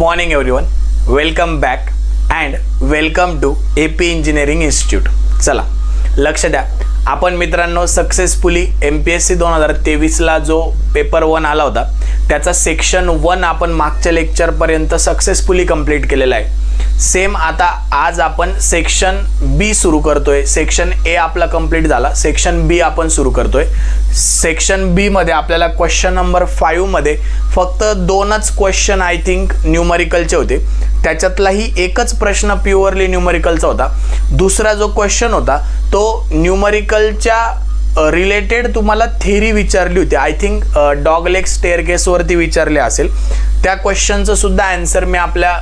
morning everyone, welcome back and welcome to AP Engineering Institute. चला लक्ष द्या, आपण मित्रांनो सक्सेसफुली MPSC 2023 ला जो पेपर 1 आला होता त्याचा सेक्शन 1 आपण मागच्या लेक्चर पर्यंत सक्सेसफुली कंप्लीट केलेला आहे. सेम आता आज आपण सेक्शन बी सुरू करतोय. सेक्शन ए आपला कंप्लीट झाला, सेक्शन बी आपण सुरू करतोय. सेक्शन बी मध्ये आपल्याला क्वेश्चन नंबर 5 मध्ये फक्त 2च क्वेश्चन आय थिंक न्यूमरिकलचे होते. त्याच्यातलाही एकच प्रश्न प्युअरली न्यूमरिकलचा होता. दुसरा जो क्वेश्चन होता तो न्यूमरिकलच्या रिलेटेड तुम्हाला थेरी विचारली होती. आय थिंक डॉगलेग स्टेअरकेस वरती विचारले असेल. त्या क्वेश्चनचं सुद्धा आन्सर मी आपल्या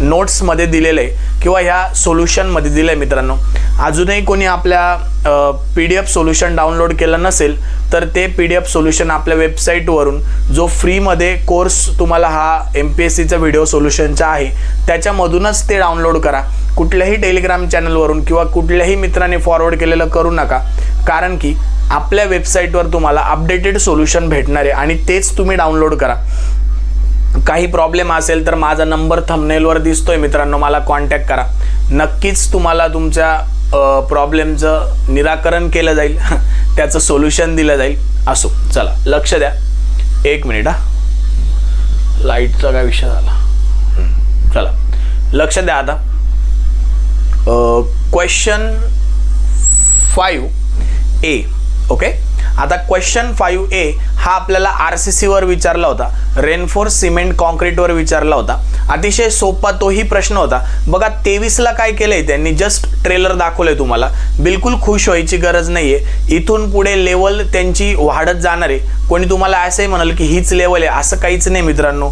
नोट्स मध्ये दिलेलं आहे किंवा ह्या सोल्युशन मध्ये दिलं आहे. मित्रांनो, अजूनही कोणी आपल्या PDF सोल्युशन डाउनलोड केलं नसेल तर ते PDF सोल्युशन आपल्या वेबसाईटवरून जो फ्रीमध्ये कोर्स तुम्हाला हा MPSCचा व्हिडिओ सोल्युशनचा आहे त्याच्यामधूनच ते डाउनलोड करा. कुठल्याही टेलिग्राम चॅनलवरून किंवा कुठल्याही मित्राने फॉरवर्ड केलेलं करू नका, कारण की आपल्या वेबसाईटवर तुम्हाला अपडेटेड सोल्युशन भेटणार आहे आणि तेच तुम्ही डाउनलोड करा. काही प्रॉब्लेम असेल तर माझा नंबर थंबनेलवर दिसतोय मित्रांनो, मला कॉन्टॅक्ट करा. नक्कीच तुम्हाला तुमच्या प्रॉब्लेमचं निराकरण केलं जाईल, त्याचं सोल्युशन दिलं जाईल. असो, चला लक्ष द्या. एक मिनिट, लाईटचा काय विषय झाला. चला लक्ष द्या. आता क्वेश्चन 5A. ओके, आता क्वेश्चन 5A हा आपल्याला RCC वर विचारला होता, रेनफोर्स सिमेंट कॉन्क्रीट वर विचारला होता. अतिशय सोपा तोही प्रश्न होता. बघा 23 ला काय केलंय त्यांनी, जस्ट ट्रेलर दाखवलंय तुम्हाला. बिलकुल खुश व्हायची गरज नाहीये. इथून पुढे लेवल त्यांची वाढत जाणार आहे. कोणी तुम्हाला असंही म्हणाल की हीच लेवल आहे, असं काहीच नाही मित्रांनो.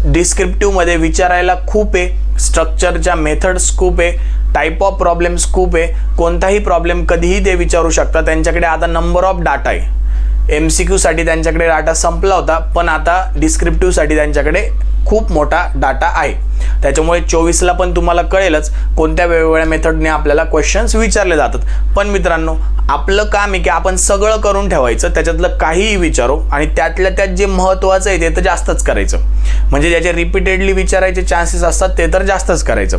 डिस्क्रिप्टिव्ह मध्ये विचारायला खूप आहे, स्ट्रक्चरच्या मेथड्स खूप आहे, टाइप ऑफ प्रॉब्लेम्स खूप आहे. कोणताही प्रॉब्लेम कधीही ते विचारू शकता. त्यांच्याकडे आता नंबर ऑफ डाटा आहे. MCQ साठी त्यांच्याकडे डाटा संपला होता, पण आता डिस्क्रिप्टिव्ह साठी त्यांच्याकडे खूप मोठा डाटा आहे. त्याच्यामुळे 24 ला पण तुम्हाला कळेलच कोणत्या वेगवेगळ्या मेथडने आपल्याला क्वेश्चन्स विचारले जातात. पण मित्रांनो, आपलं काम आहे की आपण सगळं करून ठेवायचं, त्याच्यातलं काहीही विचारू आणि त्यातल्या त्यात जे महत्त्वाचं आहे ते तर जास्तच करायचं. म्हणजे ज्याचे रिपीटेडली विचारायचे चान्सेस असतात ते तर जास्तच करायचं.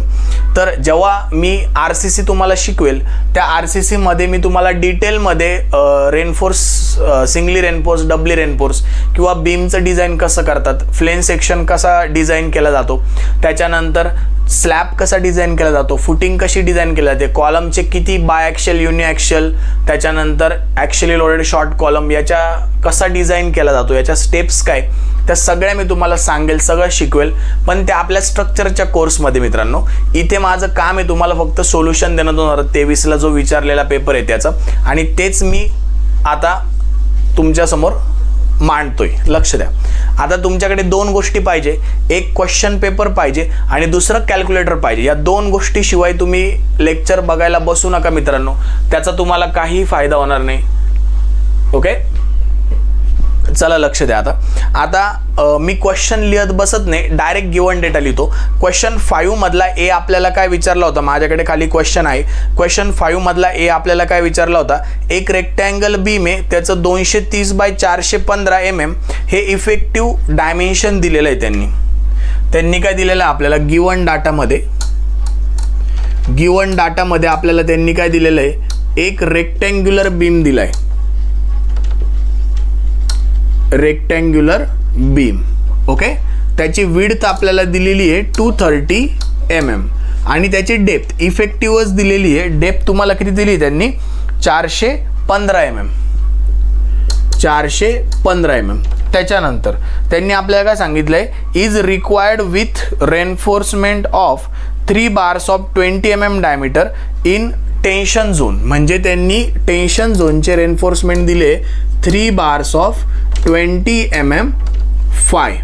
तर जेव्हा मी RCC तुम्हाला शिकवेल त्या RCC मध्ये मी तुम्हाला डिटेलमध्ये रेनफोर्स, सिंगली रेनफोर्स, डबली रेनफोर्स किंवा बीमचं डिझाईन कसं करतात, फ्लेन सेक्शन कसा डिझाईन केला जातो, त्याच्यानंतर स्लॅब कसा डिझाईन केला जातो, फुटिंग कशी डिझाईन केली जाते, कॉलमचे किती बायॲक्शियल, युनिॲक्शियल, त्याच्यानंतर ॲक्च्युअली लोडेड शॉर्ट कॉलम याच्या कसा डिझाईन केला जातो, याच्या स्टेप्स काय, त्या सगळ्या मी तुम्हाला सांगेल, सगळं शिकवेल. पण ते आपल्या स्ट्रक्चरच्या कोर्समध्ये मित्रांनो. इथे माझं काम आहे तुम्हाला फक्त सोल्युशन देणं 2023 ला जो विचारलेला पेपर आहे त्याचं, आणि तेच मी आता तुमच्यासमोर मांडतोय. लक्ष द्या. आता तुमच्याकडे 2 गोष्टी पाहिजे, एक क्वेश्चन पेपर पाहिजे आणि दुसरं कॅल्क्युलेटर पाहिजे. या 2 गोष्टीशिवाय तुम्ही लेक्चर बघायला बसू नका मित्रांनो, त्याचा तुम्हाला काही फायदा होणार नाही. ओके, चला लक्ष द्या. आता मी क्वेश्चन लिहत बसत नाही, डायरेक्ट गिवन डेटा लिहितो. क्वेश्चन 5 मधला A आपल्याला काय विचारला होता, माझ्याकडे खाली क्वेश्चन आहे. क्वेश्चन 5 मधला A आपल्याला काय विचारला होता, एक रेक्टँगल बीम आहे, त्याचं 230 बाय 415 mm हे इफेक्टिव्ह डायमेन्शन दिलेलं आहे. त्यांनी काय दिलेलं आहे आपल्याला गिवन डाटामध्ये. गिवन डाटामध्ये आपल्याला त्यांनी काय दिलेलं आहे, एक रेक्टँग्युलर बीम दिलाय, रेक्टँग्युलर बीम. ओके, त्याची विड्थ आपल्याला दिलेली आहे 230 mm आणि त्याची डेप्थ इफेक्टिव्हच दिलेली आहे. डेप्थ तुम्हाला किती दिली त्यांनी, 415 mm. 415 mm. त्याच्यानंतर त्यांनी आपल्याला काय सांगितलंय, is required with reinforcement of 3 bars of 20 mm diameter in tension zone. म्हणजे त्यांनी टेन्शन झोनचे रेनफोर्समेंट दिले 3 bars of 20 mm 5.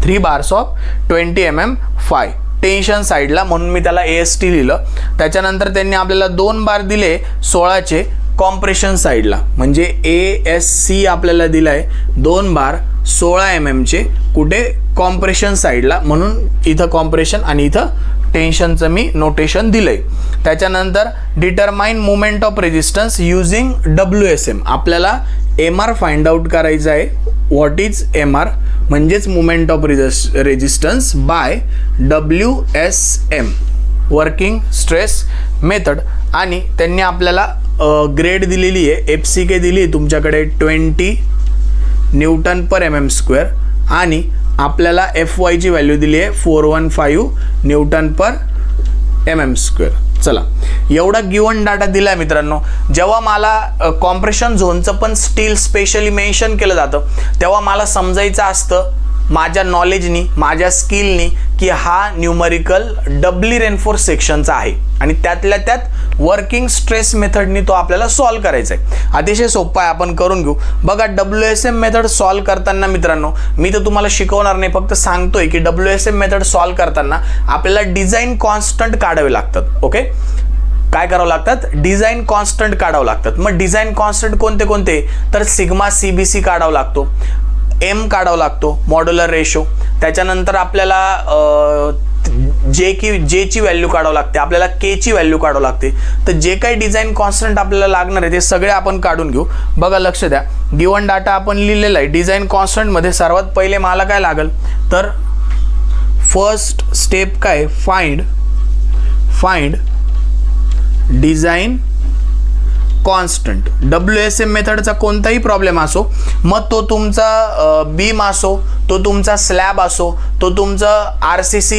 3 bars of 20 mm 5 tension साईडला, म्हणून मी त्याला AST लिहिलं. त्याच्यानंतर त्यांनी आपल्याला 2 बार दिले 16चे कॉम्प्रेशन साईडला, म्हणजे ASC आपल्याला दिलाय 2 बार 16 mm चे कुठे, कॉम्प्रेशन साईडला. म्हणून इथं कॉम्प्रेशन आणि इथं टेन्शनचं मी नोटेशन दिलंय. त्याच्यानंतर determine moment of resistance using WSM. आपल्याला MR फाइंड आउट करायचा आहे. व्हॉट इज MR म्हणजेच moment of resistance by WSM working stress method. आणि त्यांनी आपल्याला ग्रेड दिलेली आहे, FCK दिली आहे तुमच्याकडे 20 न्यूटन पर mm², आणि आपल्याला FY ची व्हॅल्यू दिली आहे 415 न्यूटन पर mm². चला, एवढा गिवन डाटा दिला मित्रांनो. जेव्हा मला कॉम्प्रेशन झोनचं पण स्टील स्पेशली मेन्शन केलं जातं तेव्हा मला समजायचं असतं माझ्या नॉलेजनी, माझ्या स्किलनी, की हा न्यूमरिकल डबली रेनफोर्स सेक्शनचा आहे आणि त्यातल्या त्यात वर्किंग स्ट्रेस मेथडनी तो आपल्याला सॉल्व करायचा आहे. अतिशय सोपं आहे, आपण करून घेऊ. बघा, WSM मेथड सॉल्व करताना मित्रांनो मी तर तुम्हाला शिकवणार नाही, फक्त सांगतोय की WSM मेथड सॉल्व करताना आपल्याला डिझाइन कॉन्स्टंट काढावे लागतात. ओके, काय करावं लागतात? डिझाइन कॉन्स्टंट काढावं लागतात. मग डिझाइन कॉन्स्टंट कोणते कोणते? तर सिग्मा CBC काढावा लागतो, M काढावा लागतो, मॉड्युलर रेशो. त्याच्यानंतर आपल्याला J ची व्हॅल्यू काढावं लागते, आपल्याला K ची व्हॅल्यू काढावं लागते. तर जे काही डिझाइन कॉन्स्टंट आपल्याला लागणार आहे ते सगळे आपण काढून घेऊ. बघा, लक्ष द्या, गिवन डाटा आपण लिहिलेला आहे. डिझाइन कॉन्स्टंट मध्ये सर्वात पहिले मला काय लागेल तर फर्स्ट स्टेप काय? Find design constant. WSM मेथडचा कोणताही प्रॉब्लेम असो, मग तो तुमचा बीम असो, तो तुमचा स्लॅब असो, तो तुमचा RCC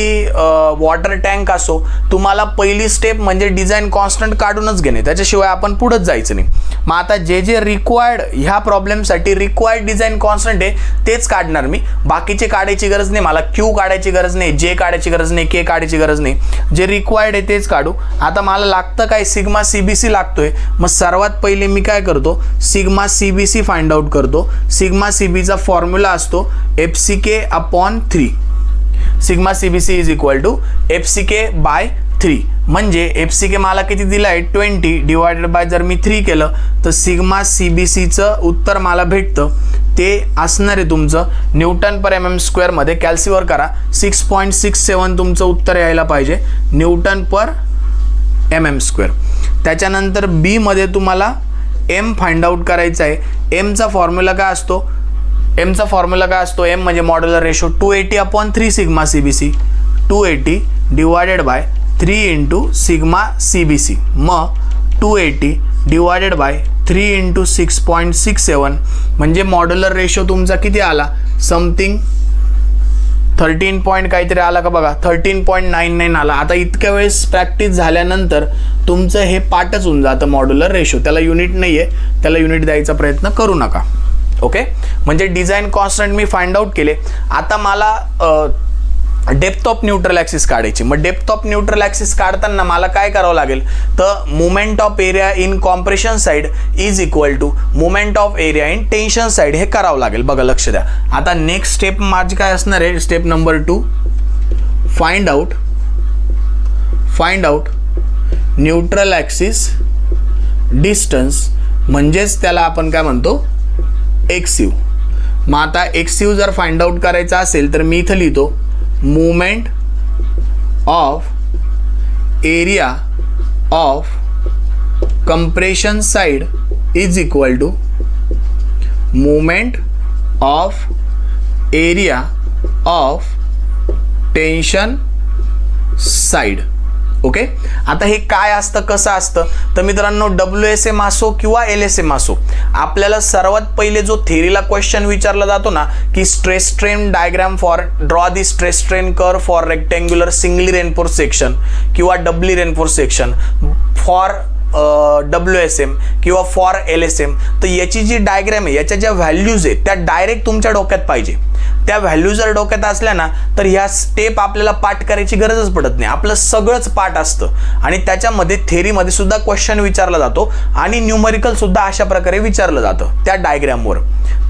वॉटर टँक असो, तुम्हाला पहिली स्टेप म्हणजे डिझाइन कॉन्स्टंट काढूनच घेणे, त्याच्याशिवाय आपण पुढेच जायचं नाही. मग आता जे रिक्वायर्ड ह्या प्रॉब्लेमसाठी रिक्वायर्ड डिझाइन कॉन्स्टंट आहे तेच काढणार मी. बाकीचे काढायची गरज नाही, मला Q काढायची गरज नाही, J काढायची गरज नाही, K काढायची गरज नाही. जे रिक्वायर्ड आहे तेच काढू. आता मला लागतं काय? सिग्मा CBC लागतोय. मग सर्वात पहिले मी काय करतो? सिग्मा CBC फाइंड आउट करतो. सिग्मा CBचा फॉर्म्युला असतो FCK/3. Sigma CBC is equal to FCK/3. म्हणजे FCK मला किती दिला आहे? 20 डिवायडेड बाय जर मी 3 केलं तर सिग्मा CBCचं उत्तर मला भेटतं ते असणार आहे तुमचं न्यूटन पर mm² मध्ये. कॅल्सीवर करा, 6.67 तुमचं उत्तर यायला पाहिजे न्यूटन पर mm². त्याच्यानंतर B मध्ये तुम्हाला M फाइंड आउट करायचा आहे. M चा फॉर्म्युला काय असतो? M म्हणजे modular ratio 280/3 sigma CBC. 280 divided by 3 into sigma CBC. मग 280 डिवायडेड बाय 3 इंटू 6.67 म्हणजे मॉड्युलर रेशो तुमचा किती आला? समथिंग 13 पॉइंट काहीतरी आला का बघा, 13.99 आला. आता इतक्या वेळेस प्रॅक्टिस झाल्यानंतर तुमचं हे पाठच होऊन जातं मॉड्युलर रेशो. त्याला युनिट नाही आहे, त्याला युनिट द्यायचा प्रयत्न करू नका. ओके, म्हणजे design constant me find out केले. आता मला डेप्थ ऑफ न्यूट्रल ॲक्सिस काढायची. मग डेप्थ ऑफ न्यूट्रल ॲक्सिस काढताना मला काय करावं लागेल तर moment of area in compression side is equal to moment of area in tension side हे करावं लागेल. बघा, लक्ष द्या. आता नेक्स्ट स्टेप माझी काय असणार आहे? Step number 2, find out neutral axis distance, म्हणजेच त्याला आपण काय म्हणतो? XU. मग आता XU जर फाइंड आउट करायचा असेल तर मी इथं लिहितो moment of area of compression side is equal to moment of area of tension side. Okay, आता हे काय असतं, कसं असतं तर मित्रांनो, WSM असो किंवा LSM असो, आपल्याला सर्वात पहिले जो थेरीला क्वेश्चन विचारला जातो ना की stress strain diagram for draw the stress strain curve for rectangular singly reinforce section किंवा डबली रेनफोर्स सेक्शन फॉर WSM किंवा फॉर LSM, तर याची जी डायग्राम आहे, याच्या ज्या व्हॅल्यूज आहेत त्या डायरेक्ट तुमच्या डोक्यात पाहिजे. त्या व्हॅल्यू जर डोक्यात असल्या ना तर ह्या स्टेप आपल्याला पाठ करायची गरजच पडत नाही. आपलं सगळंच पाठ असतं आणि त्याच्यामध्ये थेरीमध्ये सुद्धा क्वेश्चन विचारला जातो आणि न्यूमरिकल सुद्धा अशा प्रकारे विचारलं जातं त्या डायग्रामवर.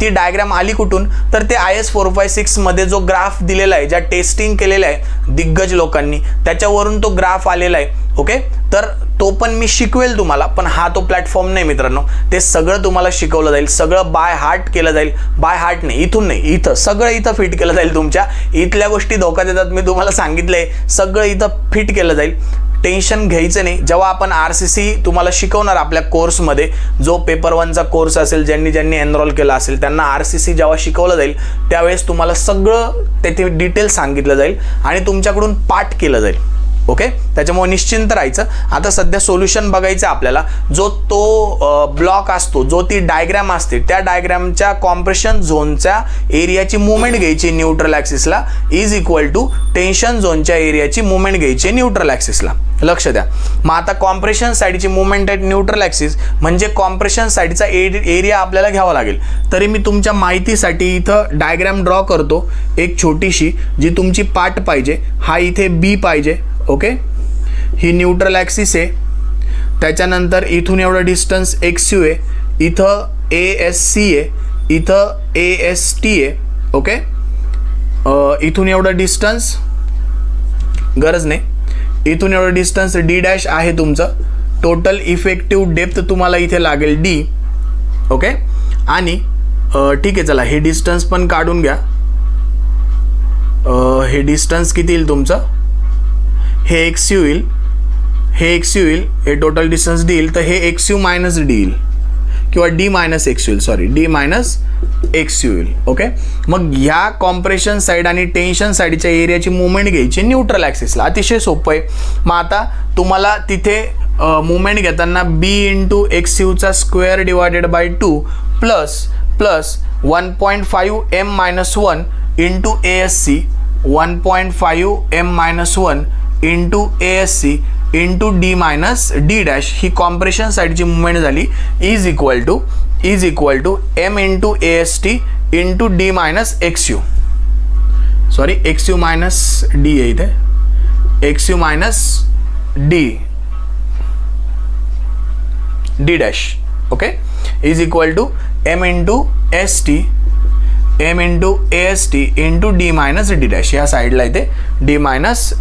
ती डायग्राम आली कुठून तर ते IS 456 मध्ये जो ग्राफ दिलेला आहे, ज्या टेस्टिंग केलेला आहे दिग्गज लोकांनी, त्याच्यावरून तो ग्राफ आलेला आहे. ओके, तर तो पण मी शिकवेल तुम्हाला, पण हा तो प्लॅटफॉर्म नाही मित्रांनो. ते सगळं तुम्हाला शिकवलं जाईल, सगळं बाय हार्ट केलं जाईल. बाय हार्ट नाही, इथून नाही, इथं सगळं इथं फिट केलं जाईल. तुमच्या इथल्या गोष्टी धोका देतात, मी तुम्हाला सांगितलंय, सगळं इथं फिट केलं जाईल. टेन्शन घ्यायचं नाही. जेव्हा आपण RCC तुम्हाला शिकवणार आपल्या कोर्समध्ये, जो पेपर 1चा कोर्स असेल, ज्यांनी एनरोल केला असेल त्यांना RCC जेव्हा शिकवलं जाईल त्यावेळेस तुम्हाला सगळं त्याचे डिटेल सांगितलं जाईल आणि तुमच्याकडून पाठ केलं जाईल. ओके, त्याच्यामुळे निश्चिंत राहायचं. आता सध्या सोल्युशन बघायचं आपल्याला. जो तो ब्लॉक असतो, जो ती डायग्राम असते, त्या डायग्रामच्या कॉम्प्रेशन झोनच्या एरियाची मुवमेंट घ्यायची न्यूट्रल ॲक्सिसला इज इक्वल टू टेन्शन झोनच्या एरियाची मुवमेंट घ्यायची न्यूट्रल ॲक्सिसला. लक्ष द्या. मग आता कॉम्प्रेशन साईडची मुवमेंट ॲट न्यूट्रल ॲक्सिस म्हणजे कॉम्प्रेशन साईडचा एरिया आपल्याला घ्यावा लागेल. तरी मी तुमच्या माहितीसाठी इथं डायग्राम ड्रॉ करतो एक छोटीशी, जी तुमची पाठ पाहिजे. हा इथे B पाहिजे. ओके, ही न्यूट्रल ॲक्सिस आहे. त्याच्यानंतर इथून एवढं डिस्टन्स XU आहे, इथं ASC आहे, इथं AST आहे. ओके, इथून एवढं डिस्टन्स गरज नाही, इथून एवढं डिस्टन्स D' आहे तुमचं. टोटल इफेक्टिव्ह डेप्थ तुम्हाला इथे लागेल D. ओके, आणि ठीक आहे, चला हे डिस्टन्स पण काढून घ्या. हे डिस्टन्स किती येईल तुमचं, हे XU येईल, हे XU येईल, हे टोटल डिस्टन्स D येईल. तर हे XU मायनस D येईल किंवा D मायनस XU येईल, सॉरी D मायनस XU येईल. ओके, मग ह्या कॉम्प्रेशन साईड आणि टेन्शन साईडच्या एरियाची मुवमेंट घ्यायची न्यूट्रल ॲक्सिसला. अतिशय सोपं आहे. मग आता तुम्हाला तिथे मुवमेंट घेताना B इंटू XUचा square divided by 2 plus 1.5 M-1 into ASC, 1.5 M-1 into ASC into D minus D' ही कॉम्प्रेशन साईडची मुवमेंट झाली is equal to M into AST into D minus XU, sorry XU minus D आहे इथे, XU minus D'. Okay, is equal to M into AST into D minus D'. या साईडला इथे D minus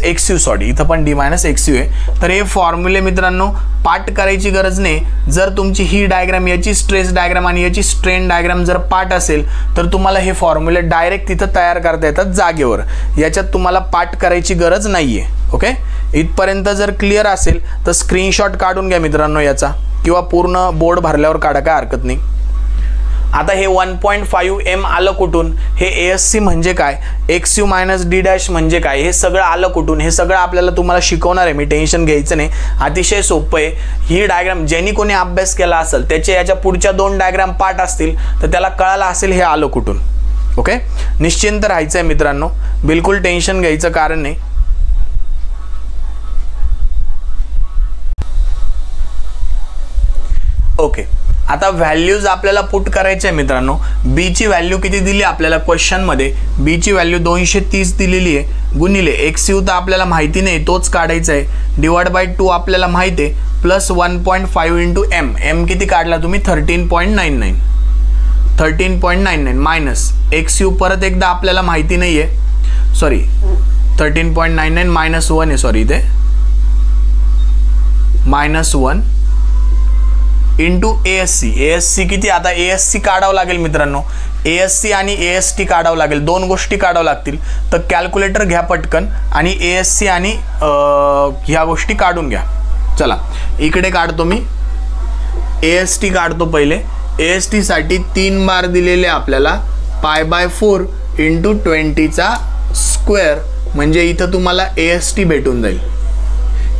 XU, sorry इथं पण D minus XU आहे. तर हे फॉर्म्युले मित्रांनो पाठ करायची गरज नाही. जर तुमची ही डायग्राम, याची स्ट्रेस डायग्राम आणि याची स्ट्रेन डायग्राम जर पाठ असेल तर तुम्हाला हे फॉर्म्युले डायरेक्ट तिथं तयार करता येतात जागेवर. याच्यात तुम्हाला पाठ करायची गरज नाही आहे. ओके, इथपर्यंत जर क्लिअर असेल तर स्क्रीनशॉट काढून घ्या मित्रांनो याचा, किंवा पूर्ण बोर्ड भरल्यावर काढा, काय हरकत नाही. आता हे 1.5 M आलं कुठून, हे ASC म्हणजे काय, XU मायनस D' म्हणजे काय, हे सगळं आलं कुठून, हे सगळं आपल्याला तुम्हाला शिकवणार आहे मी. टेन्शन घ्यायचं नाही, अतिशय सोपं आहे. ही डायग्राम ज्यांनी कोणी अभ्यास केला असेल त्याचे याच्या पुढच्या 2 डायग्राम पाठ असतील तर त्याला कळालं असेल हे आलं कुठून. ओके, निश्चिंत राहायचं आहे मित्रांनो, बिलकुल टेन्शन घ्यायचं कारण नाही. ओके, आता व्हॅल्यूज आपल्याला पुट करायचे आहे मित्रांनो. B ची व्हॅल्यू किती दिली आपल्याला क्वेश्चनमध्ये, B ची व्हॅल्यू 230 दिलेली आहे, गुणिले XU तर आपल्याला माहिती नाही, तोच काढायचा आहे, डिवाइड बाय 2 आपल्याला माहिती आहे, प्लस 1.5 इंटू M किती काढला तुम्ही, 13.99 मायनस XU परत एकदा आपल्याला माहिती नाही आहे, सॉरी 13.99 मायनस 1 आहे, सॉरी इथे मायनस 1 इंटू ASC किती, आता ASC काढावं लागेल मित्रांनो, ASC आणि AST काढावं लागेल, 2 गोष्टी काढावं लागतील. तर कॅल्क्युलेटर घ्या पटकन आणि ASC आणि ह्या गोष्टी काढून घ्या. चला इकडे काढतो मी, AST काढतो पहिले. AST साठी 3 बार दिलेले आपल्याला, π/4 इंटू 20चा स्क्वेअर, म्हणजे इथं तुम्हाला AST भेटून जाईल.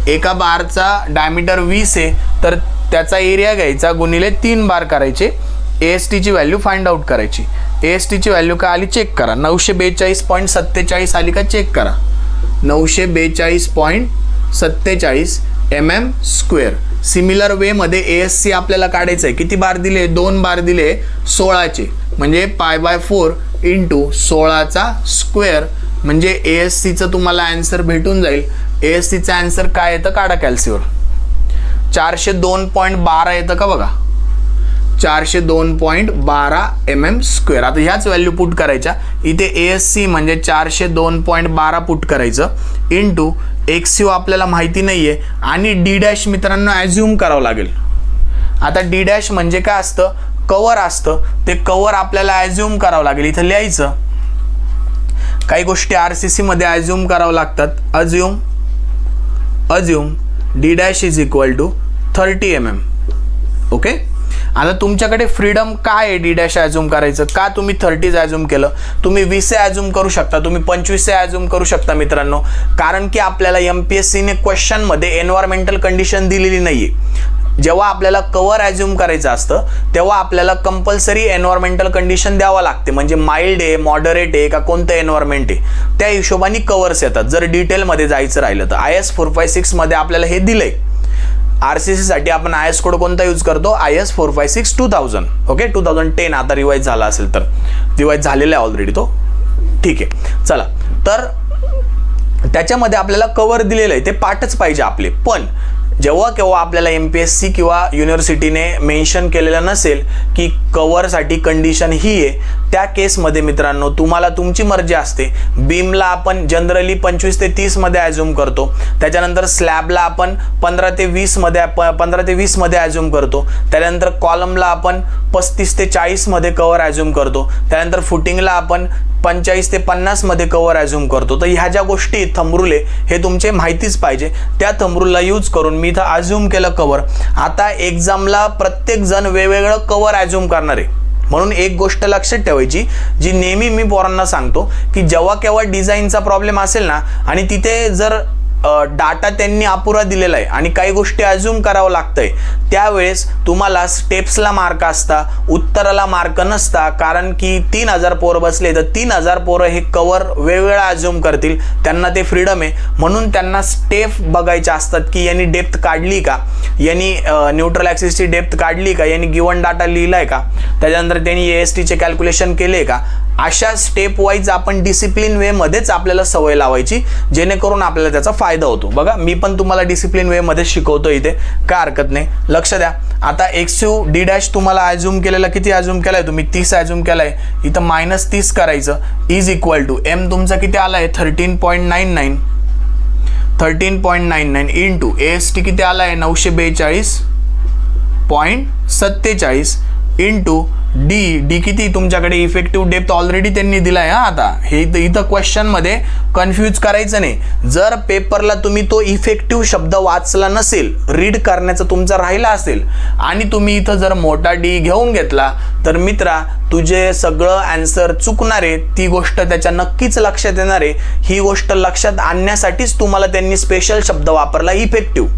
एका बारचा डायमीटर 20 आहे तर त्याचा एरिया घ्यायचा, गुणिले 3 बार करायचे, AST ची व्हॅल्यू फाइंड आउट करायची. AST ची व्हॅल्यू काय आली चेक करा, 942.47 आली का चेक करा, 942.47 mm². सिमिलर वे मध्ये ASC आपल्याला काढायचं आहे. किती बार दिले, 2 बार दिले 16चे, म्हणजे π/4 इंटू 16चा स्क्वेअर, म्हणजे ASCचं तुम्हाला आन्सर भेटून जाईल. ASCचं आन्सर काय येतं काढा कॅल्सीवर, 402.12 येतं का बघा, 402.12 mm². आता ह्याच व्हॅल्यू पुट करायच्या इथे. ASC म्हणजे 402.12 पुट करायचं इंटू XU आपल्याला माहिती नाहीये आणि D' मित्रांनो ॲज्युम करावं लागेल. आता D' म्हणजे काय असतं, कवर असतं, ते कवर आपल्याला ॲज्युम करावं लागेल. इथं लिहायचं, काही गोष्टी RCC मध्ये ॲज्युम करावं लागतात. Assume D dash is equal to 30 mm. Okay, आता तुमच्याकडे फ्रीडम काय आहे डी डॅश ॲझ्युम करायचं. का तुम्ही 30 ॲझ्युम केलं, तुम्ही 20 ॲझ्युम करू शकता, तुम्ही 25 ॲझ्युम करू शकता मित्रांनो. कारण की आपल्याला MPSCने क्वेश्चनमध्ये एन्व्हायरमेंटल कंडिशन दिलेली नाही आहे. जेव्हा आपल्याला कवर ॲझ्युम करायचं असतं तेव्हा आपल्याला कंपल्सरी एन्व्हायरमेंटल कंडिशन द्यावं लागते. म्हणजे माइल्ड आहे, मॉडरेट आहे का कोणतं एन्व्हायरमेंट आहे त्या हिशोबाने कवर्स येतात. जर डिटेलमध्ये जायचं राहिलं तर IS 456 मध्ये आपल्याला हे दिलंय. RCC साठी आपण IS कोड कोणता यूज करतो, IS 456 2000. ओके, 2010 आता रिवाइज झाला असेल तर रिवाइज झालेला आहे ऑलरेडी तो. ठीक आहे, चला. तर त्याच्यामध्ये आपल्याला कवर दिलेलं आहे, ते पाठच पाहिजे आपले. पण जेव्हा केव्हा आपल्याला MPSC किंवा युनिव्हर्सिटीने मेन्शन केलेलं नसेल की कवरसाठी कंडिशन ही आहे, त्या केसमध्ये मित्रांनो तुम्हाला तुमची मर्जी असते. बीमला आपण जनरली 25 ते 30 मध्ये ॲझ्युम करतो. त्याच्यानंतर स्लॅबला आपण 15 ते 20 मध्ये ॲझ्युम करतो. त्यानंतर कॉलमला आपण 35 ते 40 मध्ये कवर ॲझ्युम करतो. त्यानंतर फुटिंगला आपण 45 ते 50 मध्ये कवर ॲझ्युम करतो. तर ह्या ज्या गोष्टी थंब रूल आहे हे तुमचे माहितीच पाहिजे. त्या थंब रूलला यूज करून मी इथं ॲझ्युम केलं कवर. आता एक्झामला प्रत्येक जण वेगवेगळं कवर ॲझ्युम करणार आहे. म्हणून एक गोष्ट लक्षात ठेवायची, जी नेहमी मी पोरांना सांगतो की जेव्हा केव्हा डिझाईनचा प्रॉब्लेम असेल ना आणि तिथे जर डाटा त्यांनी अपुरा दिलेला आहे आणि काही गोष्टी ॲझ्युम करावं लागतंय, त्यावेळेस तुम्हाला स्टेप्सला मार्क असता, उत्तराला मार्क नसता. कारण की 3000 पोरं बसले तर 3000 पोरं हे कवर वेगवेगळा ॲझ्युम करतील, त्यांना ते फ्रीडम आहे. म्हणून त्यांना स्टेप बघायच्या असतात की यांनी डेप्थ काढली का, यांनी न्यूट्रल ॲक्सिसची डेप्थ काढली का, यांनी गिवन डाटा लिहिलाय का, त्याच्यानंतर त्यांनी ASTचे कॅल्क्युलेशन केले का. अशा स्टेप वाईज आपण डिसिप्लिन वेमध्येच आपल्याला सवय लावायची, जेणेकरून आपल्याला त्याचा फायदा होतो. बघा, मी पण तुम्हाला डिसिप्लिन वेमध्ये शिकवतो इथे, काय हरकत नाही. लक्ष द्या. आता XU डी डॅश तुम्हाला ॲझ्युम केलेला किती ॲझ्युम केलाय तुम्ही, 30 ॲझ्युम केलाय. इथं -30 करायचं इज इक्वल टू M तुमचा किती आलाय 13.99 इंटू AST किती आलाय 942.47 इंटू डी किती तुमच्याकडे इफेक्टिव्ह डेप्थ ऑलरेडी त्यांनी दिलाय. आता हे इथं क्वेश्चन मध्ये कन्फ्यूज करायचं नाही. जर पेपरला तुम्ही तो इफेक्टिव्ह शब्द वाचला नसेल, रीड करण्याचा तुमचा राहिला असेल आणि तुम्ही इथं जर मोठा डी घेऊन घेतला तर मित्रा तुझे सगळं आन्सर चुकणार आहे. ती गोष्ट त्याच्या नक्कीच लक्षात येणार आहे. ही गोष्ट लक्षात आणण्यासाठीच तुम्हाला त्यांनी स्पेशल शब्द वापरला इफेक्टिव्ह.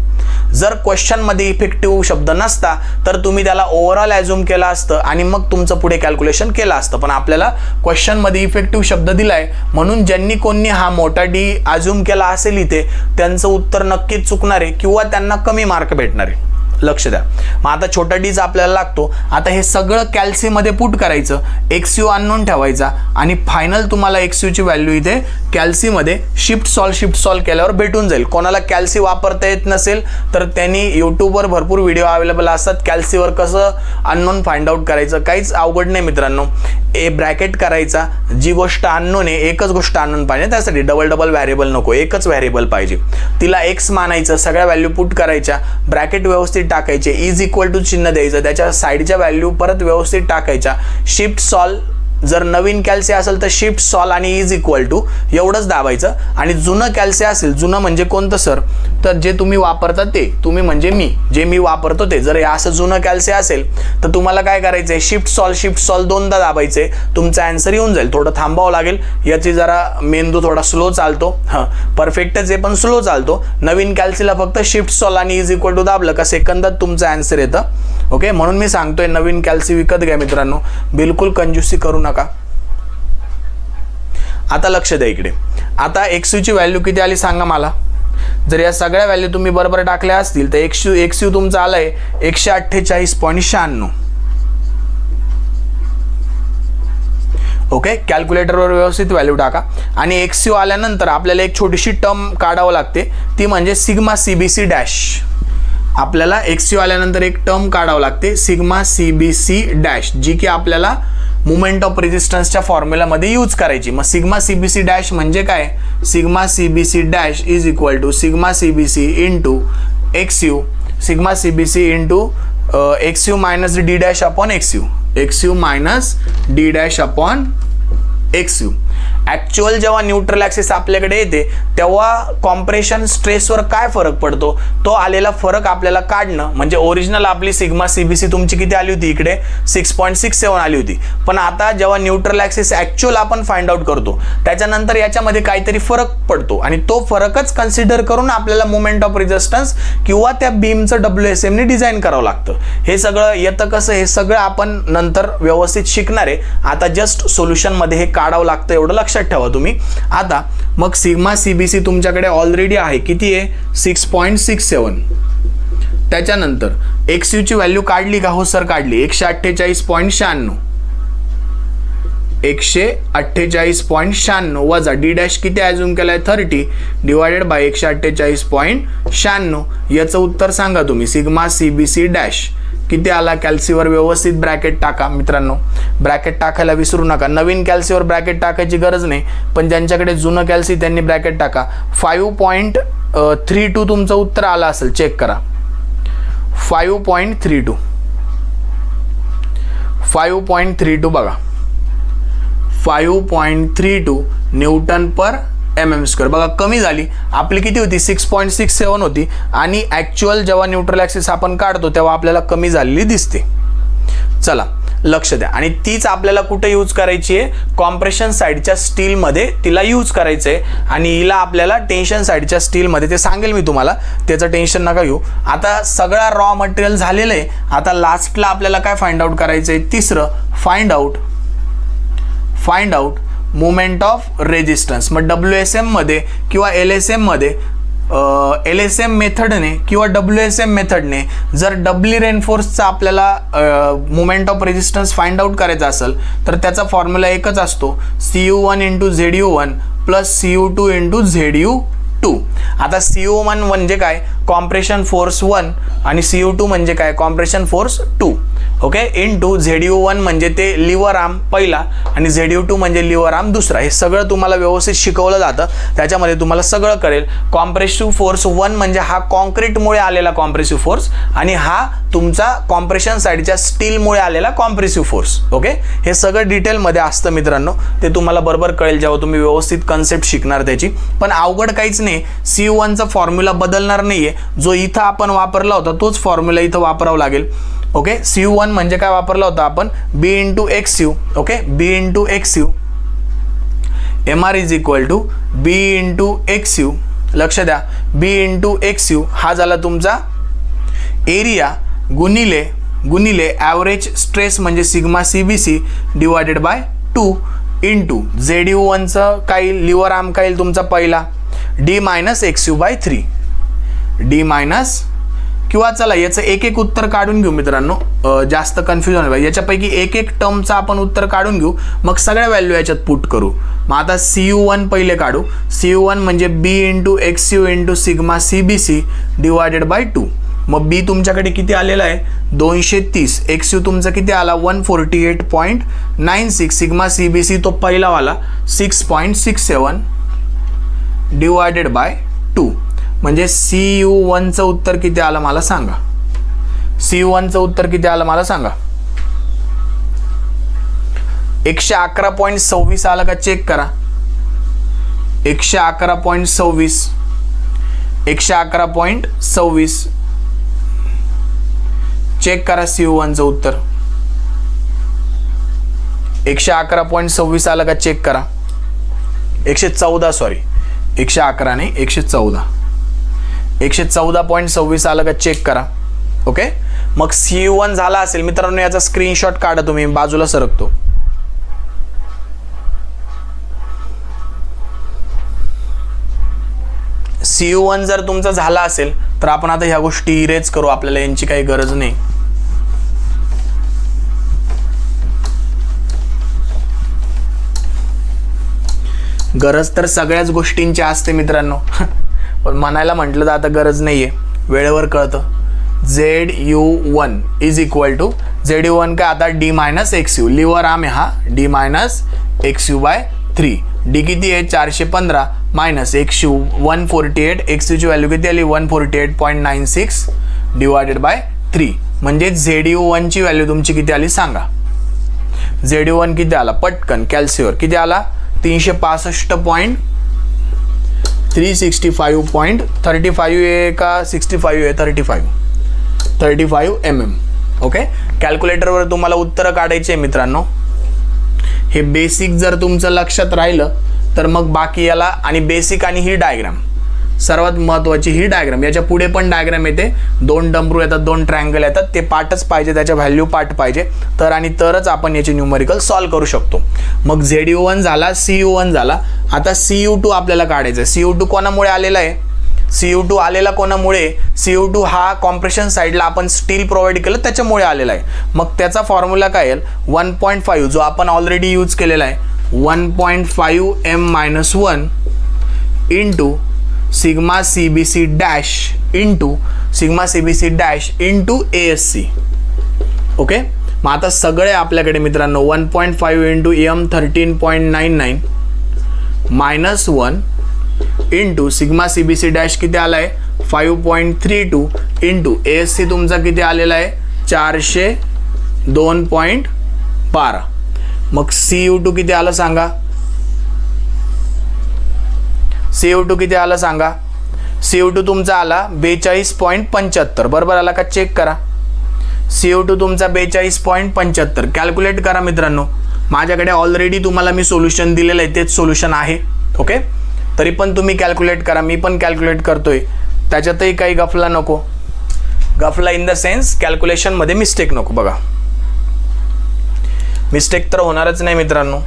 जर क्वेश्चन मध्ये इफेक्टिव्ह शब्द नसता तर तुम्ही त्याला ओव्हरऑल ॲझ्युम केला असतं आणि मग तुमचं पुढे कॅल्क्युलेशन केलं असतं. पण आपल्याला क्वेश्चन मध्ये इफेक्टिव्ह शब्द दिलाय म्हणून ज्यांनी कोणी हा मोठा डी ॲझ्युम केला असेल इथे त्यांचं उत्तर नक्कीच चुकणार आहे किंवा त्यांना कमी मार्क भेटणार आहे. लक्ष द्या. मग आता छोटा डीज आपल्याला लागतो. आता हे सगळं कॅल्सी मध्ये पुट करायचं, XU अननोन ठेवायचा आणि फायनल तुम्हाला XU ची व्हॅल्यू इथे कॅल्सी मध्ये शिफ्ट सॉल्व केल्यावर भेटून जाईल. कोणाला कॅल्सी वापरता येत नसेल तर त्यांनी यूट्यूबवर भरपूर व्हिडिओ अवेलेबल असतात कॅल्सीवर कसं अननोन फाइंड आउट करायचं. काहीच अवघड नाही मित्रांनो. ब्रॅकेट करायचा, जी गोष्ट अननोन आहे एकच गोष्ट अननोन पाहिजे, त्यासाठी डबल व्हॅरिएबल नको, एकच व्हॅरिएबल पाहिजे. तिला X मानायचं, सगळ्या व्हॅल्यू पुट करायच्या, ब्रॅकेट व्यवस्थित टाकायचे, इज इक्वल टू चिन्ह द्यायचं, त्याच्या साईडच्या व्हॅल्यू परत व्यवस्थित टाकायच्या. शिफ्ट सॉल्व जर नवीन कॅल्सी असेल तर शिफ्ट सॉल्व आणि इज इक्वल टू एवढंच दाबायचं. आणि जुनं कॅल्सी असेल, जुनं म्हणजे कोणतं सर, तर जे तुम्ही वापरता ते, तुम्ही म्हणजे मी, जे मी वापरतो ते. जर असं जुनं कॅल्सी असेल तर तुम्हाला काय करायचंय, शिफ्ट सॉल्व दोनदा दाबायचे, तुमचा आन्सर येऊन जाईल. थोडं थांबावं लागेल, याची जरा मेंदू थोडा स्लो चालतो. परफेक्टच आहे पण स्लो चालतो. नवीन कॅल्सीला फक्त शिफ्ट सॉल्व आणि इज इक्वल टू दाबलं का सेकंदात तुमचं आन्सर येतं. ओके, म्हणून मी सांगतोय नवीन कॅल्सी विकत घ्या मित्रांनो, बिलकुल कंजूसी करू नका. आता लक्ष द्या इकडे. आता XU ची व्हॅल्यू किती आली सांगा मला. जर या सगळ्या व्हॅल्यू तुम्ही बरोबर टाकल्या असतील तर XU तुमचा आलाय 148.96. ओके, कॅल्क्युलेटरवर व्यवस्थित व्हॅल्यू टाका. आणि XU आल्यानंतर आपल्याला एक छोटीशी टर्म काढावं लागते, ती म्हणजे सिग्मा CBC डॅश. आपल्याला XU आल्यानंतर एक टर्म काढावं लागते, सिग्मा CBC डॅश, जी की आपल्याला मुवमेंट ऑफ रेजिस्टन्सच्या फॉर्म्युलामध्ये यूज करायची. मग सिग्मा CBC डॅश म्हणजे काय, sigma CBC dash is equal to sigma CBC into XU, sigma CBC into XU minus D dash upon XU minus D dash upon XU. Actual जेव्हा neutral axis आपल्याकडे येते तेव्हा compression स्ट्रेसवर काय फरक पडतो, तो आलेला फरक आपल्याला काढणं, म्हणजे ओरिजिनल आपली सिग्मा सीबीसी तुमची किती आली होती, इकडे 6.67 आली होती, पण आता जेव्हा न्यूट्रल ॲक्सिस ॲक्च्युअल आपण फाइंड आउट करतो त्याच्यानंतर याच्यामध्ये काहीतरी फरक पडतो आणि तो फरकच कन्सिडर करून आपल्याला मोमेंट ऑफ रेजिस्टन्स किंवा त्या बीमचं WSM ने डिझाईन करावं लागतं. हे सगळं येतं कसं, हे सगळं आपण नंतर व्यवस्थित शिकणार आहे. आता जस्ट सोल्युशनमध्ये हे काढावं लागतं, एवढं लक्षात ठेवा तुम्ही. आता मग सिग्मा सीबीसी तुमच्याकडे ऑलरेडी आहे, किती आहे, 6.67. त्याच्यानंतर एक्स ची व्हॅल्यू काढली का, हो सर काढली, 148.96. 148.96 वजा डी डॅश किती ॲझ्युम केलाय 30 डिवायडेड बाय 148.96. याचं उत्तर सांगा तुम्ही. सिग्मा सीबीसी डॅश किती आला, कॅल्सीवर व्यवस्थित ब्रॅकेट टाका मित्रांनो, ब्रॅकेट टाकायला विसरू नका. नवीन कॅल्सीवर ब्रॅकेट टाकायची गरज नाही, पण ज्यांच्याकडे जुनं कॅल्सी त्यांनी ब्रॅकेट टाका. 5.32 तुमचं उत्तर आलं असेल, चेक करा. 5.32 बघा, 5.32 न्यूटन पर mm². बघा कमी झाली, आपली किती होती, 6.67 होती, आणि ॲक्च्युअल जेव्हा न्यूट्रल ॲक्सिस आपण काढतो तेव्हा आपल्याला कमी झालेली दिसते. चला लक्ष द्या. आणि तीच आपल्याला कुठे यूज करायची आहे, कॉम्प्रेशन साईडच्या स्टीलमध्ये तिला यूज करायचं आहे, आणि हिला आपल्याला टेन्शन साईडच्या स्टीलमध्ये, ते सांगेल मी तुम्हाला, त्याचं टेन्शन नका घेऊ. आता सगळा रॉ मटेरियल झालेलं आहे. आता लास्टला आपल्याला काय फाइंड आउट करायचं आहे, तिसरं, find out moment of resistance. मग WSM मध्ये किंवा LSM मध्ये, LSM मेथडने किंवा WSM मेथडने जर डबली रेनफोर्सचा आपल्याला moment of resistance find out करायचा असेल तर त्याचा फॉर्म्युला एकच असतो, CU1 × ZU1 plus CU2 × ZU2. आता CU1 म्हणजे काय, कॉम्प्रेशन फोर्स 1, आणि CU2 म्हणजे काय, compression force 2. Okay, into ZU1 म्हणजे ते लिव्हर आर्म पहिला, आणि ZU2 म्हणजे लिव्हर आर्म दुसरा. हे सगळं तुम्हाला व्यवस्थित शिकवलं जातं, त्याच्यामध्ये तुम्हाला सगळं कळेल. कॉम्प्रेसिव्ह फोर्स 1 म्हणजे हा कॉन्क्रीटमुळे आलेला कॉम्प्रेसिव्ह फोर्स, आणि हा तुमचा कॉम्प्रेशन साईडच्या स्टीलमुळे आलेला कॉम्प्रेसिव्ह फोर्स. ओके, हे सगळं डिटेलमध्ये असतं मित्रांनो, ते तुम्हाला बरोबर कळेल जेव्हा तुम्ही व्यवस्थित कन्सेप्ट शिकणार त्याची. पण अवघड काहीच नाही, CU1चा फॉर्म्युला बदलणार नाहीये, जो इथं आपण वापरला होता तोच फॉर्म्युला इथं वापरावा लागेल. ओके, CU1 म्हणजे काय वापरला होता आपण, B × XU. Okay, B × XU, MR = B × XU. लक्ष द्या, B × XU हा झाला तुमचा एरिया गुणिले ॲव्हरेज स्ट्रेस म्हणजे sigma CBC divided by 2 into ZU1चं काय, लिव्हर आर्म काय तुमचा पहिला, D - XU/3. D- किंवा चला याचं एक उत्तर काढून घेऊ मित्रांनो, जास्त कन्फ्युजन व्हायचं. याच्यापैकी एक टर्मचं आपण उत्तर काढून घेऊ, मग सगळ्या व्हॅल्यू याच्यात पुट करू. मग आता CU1 पहिले काढू. CU1 म्हणजे B × XU × sigma CBC divided by 2. मग B तुमच्याकडे किती आलेला आहे, 230. XU तुमचा किती आला, 148.96. सिग्मा CBC तो पहिलावाला 6.67 डिवायडेड बाय 2. म्हणजे CU1चं उत्तर किती आलं मला सांगा. CU1चं उत्तर किती आलं मला सांगा. 111.26 आलं का, चेक करा. 111.26 चेक करा. CU1चं उत्तर 111.26 आलं का, चेक करा. 114 सॉरी, 111 नाही, 114. 114.26 आलं का, चेक करा. ओके, मग CU1 झाला असेल मित्रांनो, याचा स्क्रीनशॉट काढा तुम्ही, बाजूला सरकतो. CU1 जर तुमचा झाला असेल तर आपण आता ह्या गोष्टी इरेज करू, आपल्याला यांची काही गरज नाही. गरज तर सगळ्याच गोष्टींची असते मित्रांनो, पण म्हणायला म्हटलं तर आता गरज नाहीये, वेळेवर कळतं. ZU1 = ZU1 का आता D - XU, लिव्हर आर्म आहे हा, D - XU/3. D किती आहे, 415 मायनस XU 148. XU ची व्हॅल्यू किती आली, 148.96 डिवायडेड बाय 3. म्हणजे ZU1 ची व्हॅल्यू तुमची किती आली सांगा. ZU1 किती आला, पटकन कॅल्सीवर किती आला, 365. 365.35 आहे का 65 आहे? 35 mm. ओके, कॅल्क्युलेटरवर तुम्हाला उत्तर काढायचे मित्रांनो. हे बेसिक जर तुमचं लक्षात राहिलं तर मग बाकी याला, आणि बेसिक आणि ही डायग्राम सर्वात महत्त्वाची, ही डायग्राम. याच्या पुढे पण डायग्राम येते, 2 डमरू येतात, 2 ट्रायंगल येतात, ते पार्टच पाहिजे, त्याच्या व्हॅल्यू पार्ट पाहिजे, तर आणि तरच आपण याचे न्यूमरिकल सॉल्व करू शकतो. मग ZU1 झाला, CU1 झाला. आता CU2 आपल्याला काढायचं आहे. CU2 कोणामुळे आलेला आहे? CU2 आलेला कोणामुळे? CU2 हा कॉम्प्रेशन साईडला आपण स्टील प्रोव्हाइड केलं त्याच्यामुळे आलेला आहे. मग त्याचा फॉर्म्युला काय येईल? 1.5 जो आपण ऑलरेडी यूज केलेला आहे, 1.5 m-1 into sigma CBC dash into sigma CBC dash into ASC. Okay, मग आता सगळे आपल्याकडे मित्रांनो 1.5 into M13.99 minus 1 into sigma CBC dash किती आला आहे? 5.32 इंटू ASC तुमचा किती आलेला आहे? 402.12. मग CU2 किती आलं सांगा? CU2 किती आलं सांगा? CU2 तुमचा आला 42.75. बरोबर आला का? चेक करा. CU2 तुमचा 42.75. कॅल्क्युलेट करा मित्रांनो. माझ्याकडे ऑलरेडी तुम्हाला मी सोल्युशन दिलेलं आहे, तेच सोल्युशन आहे. ओके, तरी पण तुम्ही कॅल्क्युलेट करा, मी पण कॅल्क्युलेट करतोय, त्याच्यातही काही गफला नको. गफला इन द सेन्स कॅल्क्युलेशनमध्ये मिस्टेक नको. बघा, मिस्टेक तर होणारच नाही मित्रांनो.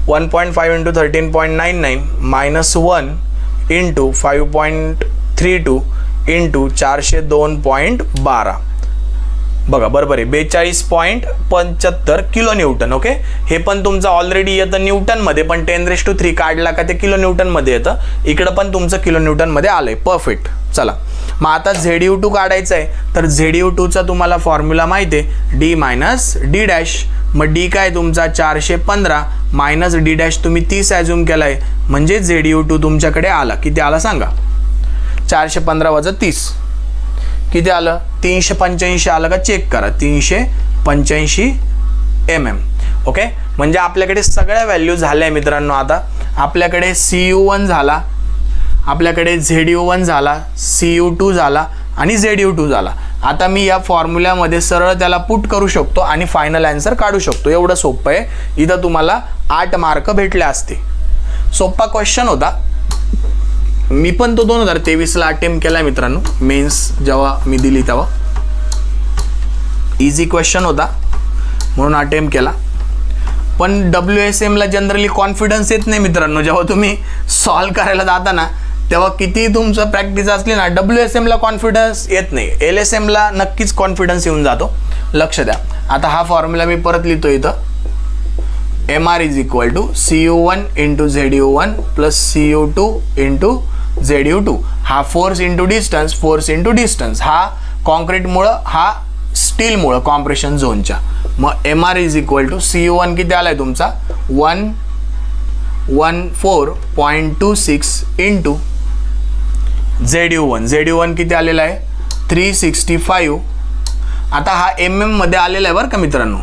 1.5 इंटू 13.99 मायनस 1 इंटू 5.32 इंटू 402.12. बघा बरोबर आहे, 42.75 किलो न्यूटन. ओके, हे पण तुमचं ऑलरेडी येतं न्यूटनमध्ये, पण 10⁻³ काढला का ते किलो न्यूटनमध्ये येतं. इकडं पण तुमचं किलो न्यूटनमध्ये आलंय. परफेक्ट. चला, मग आता ZU2 काढायचं आहे, तर ZU2चा तुम्हाला फॉर्म्युला माहिती आहे, D मायनस D डॅश. मग D काय तुमचा 415 मायनस D डॅश तुम्ही 30 ॲझ्युम केला आहे, म्हणजे ZU2 तुमच्याकडे आला. किती आला सांगा? 415 वजा 30 किती आलं? 385 आलं का? चेक करा. 385 mm. ओके, म्हणजे आपल्याकडे सगळ्या व्हॅल्यू झाल्या मित्रांनो. आता आपल्याकडे CU1 झाला, आपल्याकडे ZU1 झाला, CU2 झाला आणि ZU2 झाला. आता मी या फॉर्म्युल्यामध्ये सरळ त्याला पुट करू शकतो आणि फायनल आन्सर काढू शकतो. एवढं सोपं आहे. इथं तुम्हाला 8 मार्क भेटले असते. सोपा क्वेश्चन होता. मी पण तो 2023ला अटेम्प्ट केला मित्रांनो. मेन्स जेव्हा मी दिली तेव्हा इझी क्वेश्चन होता म्हणून अटेम्प्ट केला. पण WSMला जनरली कॉन्फिडन्स येत नाही मित्रांनो. जेव्हा तुम्ही सॉल्व करायला जाता ना, तेव्हा किती तुमचं प्रॅक्टिस असली ना, WSMला कॉन्फिडन्स येत नाही. LSMला नक्कीच कॉन्फिडन्स येऊन जातो. लक्ष द्या. आता हा फॉर्म्युला मी परत लिहितो इथं. MR is equal to CU1 into ZU1 plus CU2 into ZU2. हा force into distance, force into distance. हा कॉन्क्रीटमुळं, हा स्टीलमुळं कॉम्प्रेशन झोनच्या. मग MR is equal to CU1 किती आलाय तुमचा? 114.26 इंटू ZU1. ZU1 किती आलेला आहे? 365. आता हा MM मध्ये आलेला आहे बरं का मित्रांनो.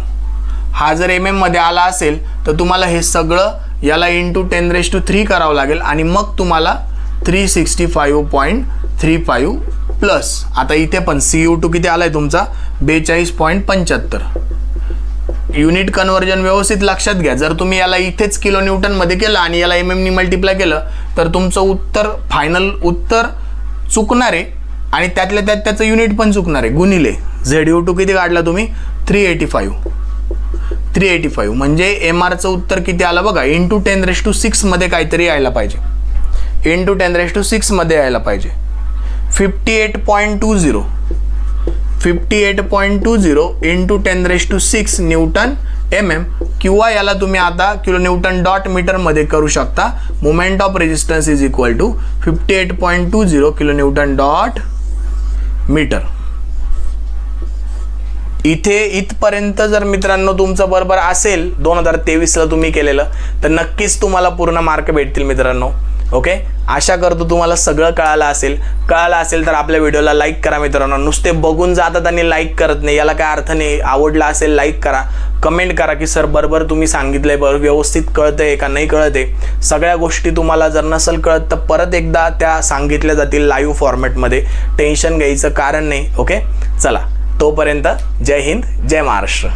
हा जर MM मध्ये आला असेल तर तुम्हाला हे सगळं याला इंटू 10⁻³ करावं लागेल आणि मग तुम्हाला 365.35 प्लस. आता इथे पण CU2 किती आलाय तुमचा? 42.75. युनिट कन्वर्जन व्यवस्थित लक्षात घ्या. जर तुम्ही याला इथेच किलो न्यूटन मध्ये केलं आणि याला MM नी मल्टिप्लाय केलं तर तुमचं उत्तर, फायनल उत्तर चुकणार आहे आणि त्यातल्या त्यात त्याचं युनिट पण चुकणार आहे. गुणिले ZU2 किती काढला तुम्ही? 385 म्हणजे MRचं उत्तर किती आलं बघा. इंटू 10⁻6 मध्ये काहीतरी यायला पाहिजे. इंटू 10⁻6 मध्ये यायला पाहिजे. 58.20 इंटू 10⁻6 न्यूटन MM, किंवा याला तुम्ही आता किलो न्यूटन डॉट मीटर मध्ये करू शकता. Moment of resistance is equal to 58.20 kilo newton dot metre. इथे इथपर्यंत जर मित्रांनो तुमचं बरोबर असेल 2023ला तुम्ही केलेलं, तर नक्कीच तुम्हाला पूर्ण मार्क भेटतील मित्रांनो. ओके, आशा करतो तुम्हाला सगळं कळालं असेल तर आपल्या व्हिडिओला लाईक करा मित्रांनो. नुसते बघून जातात आणि लाईक करत नाही, याला काय अर्थ नाही. आवडला असेल लाईक करा, कमेंट करा की सर बरोबर तुम्ही सांगितलंय, बरोबर व्यवस्थित कळतंय का नाही कळते. सगळ्या गोष्टी तुम्हाला जर नसेल कळत तर परत एकदा त्या सांगितल्या जातील लाईव्ह फॉर्मॅटमध्ये, टेन्शन घ्यायचं कारण नाही. ओके, चला तोपर्यंत जय हिंद, जय महाराष्ट्र.